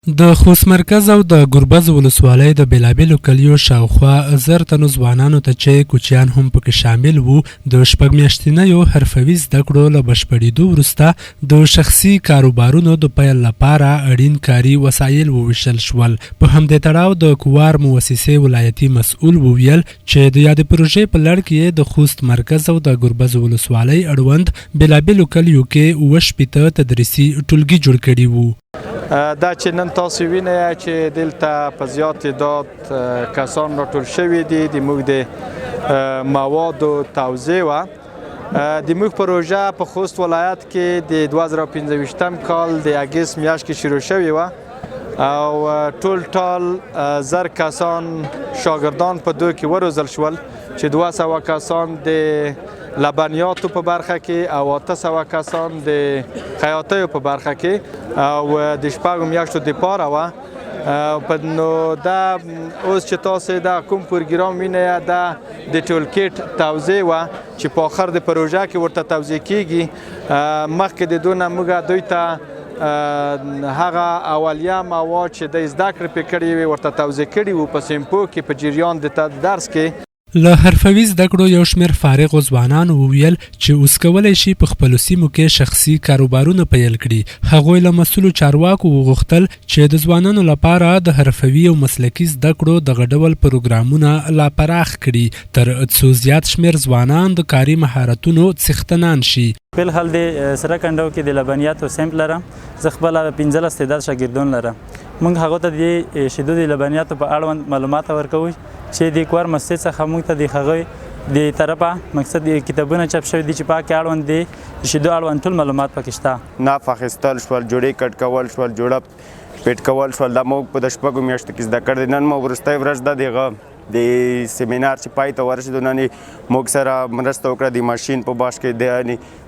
د خوست مرکز او د ګربز ولسوالۍ د بېلابېلو کلیو شاوخوا 1000 تنو ځوانانو ته چې کوچیان هم پکې شامل وو د شپږ میاشتنیو حرفوي زده کړو له بشپړېدو وروسته د شخصي کاروبارونو د پیل لپاره اړین کاري وسایل وویشل شول. په همدې تړاو د کوار موسسې ولایتي مسؤل وویل چې د یادې پروژې په لړ کې د خوست مرکز او د ګربز ولسوالۍ اړوند بېلابېلو کلیو کې 27 تدریسي ټولګي جوړ کړي وو. دا چې نن تاسو وینئ چې دلته په زیات تعداد کسان راټول شوي دي د موږ د موادو توزیع وه. د موږ پروژه په خوست ولایت کې د 2015 کال د اګست میاشت کې شروع شوې وه او ټول 1000 کسان شاګردان په دوی کې وروزل شول چې 200 کسان د لبنیاتو په برخه کې او 800 کسان د خیاطیو په برخه کې او د شپږو میاشتو دپاره وه. نو دا اوس چې تاسو دا کوم پروګرام وینئ دا د ټولکټ توزیع وه چې په آخر د پروژه کې ورته توزیع کیږي. مخکې د دونه موږ دوی ته هغه اولیه مواد چې د زده کړې پې کړي وي ورته توزیع کړي وو په سیمپو کې په جریان د درس کې. له حرفوي زده کړو یو شمېر فارغو ځوانانو وویل چې اوس کولی شي په خپلو سیمو کې شخصي کاروبارونه پیل کړي. هغوی له مسؤلو چارواکو وغوښتل چې د ځوانانو لپاره د حرفوي او مسلکي زده کړو دغه ډول پروګرامونه لا پراخ کړي تر څو زیات شمېر ځوانان د کاري مهارتونو څښتنان شي. په حال د سره کنډو کې د لبنیاتو سیمپ لرم. زه خپل 15 تعداد شاګردان لرم. موږ هغه ته د شیدو د لبنیاتو په اړوند معلومات ورکوو چې د کوار مسجد څخه موږ ته د هغه د طرفه مقصد کتابونه چاپ شوي دي چې پاکې اړوند د شیدو اړوند ټول معلومات پکې شته. ناف اخیستل شول، جوړې کټ کول شول، جوړه پیټ کول شول. دا موږ په د شپږو میاشتو کې زده کړې. نن مو وروستۍ ورځ ده دغه د سیمینار چې پای ته ورسېدو نن موږ سره مرسته وکړه د ماشین په باش کې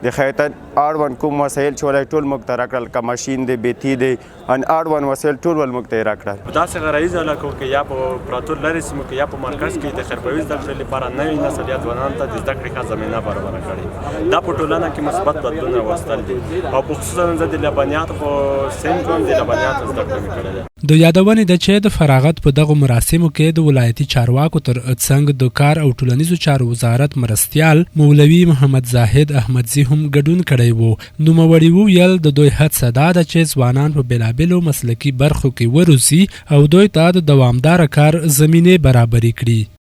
د خیاطۍ اړوند کوم وسایل چې ولای ټول موږ ته راکړل که ماشین دی بیتي دی ان اړوند وسایل ټول ول موږ ته یې راکړل. په داسې غرایزو علاقو کې یا په پراتو لرې سیمو کې یا په مرکز کې د حرفوي زده کړې لپاره نوي نسل یا ځوانانو ته د زده کړې ښه زمینه برابره کړې. دا په ټولنه کې مثبت بدلون راوستل دي او په خصوصا زه د لبنیاتو په سیم کې هم د لبنیاتو زده کړې مې کړې ده. د یادونې ده چې د فراغت په دغو مراسمو کې د ولایتي چارواکو تر څنګ د کار او ټولنیزو چارو وزارت مرستیال مولوي محمد زاهد احمدزي هم ګډون کړی وو. نوموړي وویل د دوی هڅه دا ده چې ځوانان په بېلابېلو مسلکي برخو کې وروزي او دوی ته د دوامداره کار زمینې برابرې کړي.